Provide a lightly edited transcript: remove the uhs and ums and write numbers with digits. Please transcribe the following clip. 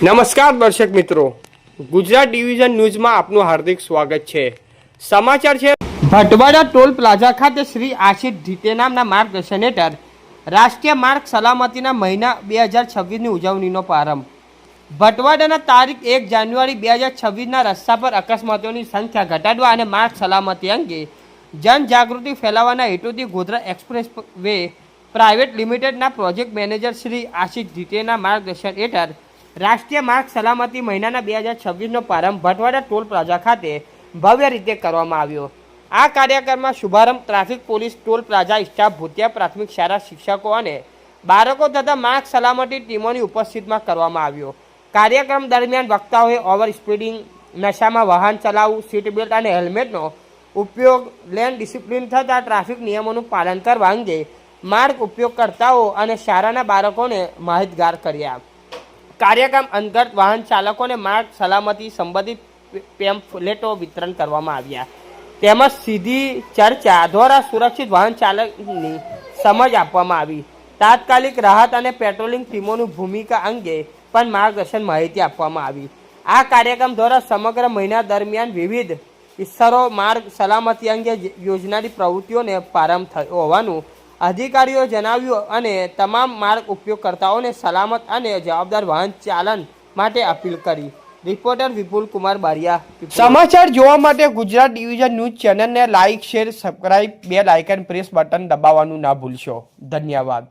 નમસ્કાર દર્શક મિત્રો, ગુજરાત ડિવિઝન ન્યૂઝમાં આપનું હાર્દિક સ્વાગત છે। સમાચાર છે ભટવાડા ટોલ પ્લાઝા ખાતે શ્રી આશિષ ઢીતે નામના માર્ગદર્શન હેઠળ રાષ્ટ્રીય માર્ગ સલામતીના મહિના 2026ની ઉજવણીનો પ્રારંભ। ભટવાડાના તારીખ 1 જાન્યુઆરી 2026ના રસ્તા પર અકસ્માતોની સંખ્યા ઘટાડવા અને માર્ગ સલામતી અંગે જનજાગૃતિ ફેલાવવાના હેતુથી ગોધરા એક્સપ્રેસ વે પ્રાઇવેટ લિમિટેડના પ્રોજેક્ટ મેનેજર શ્રી આશિષ ઢીટેના માર્ગદર્શન હેઠળ રાષ્ટ્રીય માર્ગ સલામતી મહિનાના 2026નો પ્રારંભ ભટવાડા ટોલ પ્લાઝા ખાતે ભવ્ય રીતે કરવામાં આવ્યો। આ કાર્યક્રમમાં શુભારંભ traffic police, toll plaza staff, ભૂતિયા પ્રાથમિક શાળા શિક્ષકો અને બાળકો તથા માર્ગ સલામતી ટીમોની ઉપસ્થિતિમાં કરવામાં આવ્યો। કાર્યક્રમ દરમિયાન વક્તાઓએ ઓવર સ્પીડિંગ, નશામાં વાહન ચલાવવું, સીટ બેલ્ટ અને હેલ્મેટનો ઉપયોગ, લેન ડિસિપ્લિન થતા ટ્રાફિક નિયમોનું પાલન કરવા અંગે માર્ગ ઉપયોગકર્તાઓ અને શાળાના બાળકોને માહિતગાર કર્યા। કાર્યક્રમ અંતર્ગત વાહન ચાલકોને માર્ગ સલામતી સંબંધિત પેમ્ફલેટો વિતરણ કરવામાં આવ્યા તેમજ સીધી ચર્ચા દ્વારા સુરક્ષિત વાહન ચાલકની સમજ આપવામાં આવી। તાત્કાલિક રાહત અને પેટ્રોલિંગ ટીમોની ભૂમિકા અંગે પણ માર્ગદર્શન માહિતી આપવામાં આવી। આ કાર્યક્રમ દ્વારા સમગ્ર મહિના દરમિયાન વિવિધ સ્તરો માર્ગ સલામતી અંગે યોજનારી પ્રવૃત્તિઓને પ્રારંભ થયો હોવાનું અધિકારીઓ જણાવ્યું અને તમામ માર્ગ ઉપયોગકર્તાઓને સલામત અને જવાબદાર વાહન ચાલન માટે અપીલ કરી। રિપોર્ટર વિપુલ કુમાર બારિયા। સમાચાર જોવા માટે ગુજરાત ડિવિઝન ન્યૂઝ ચેનલને like, share, subscribe, bell icon press button દબાવવાનું ના ભૂલશો। ધન્યવાદ।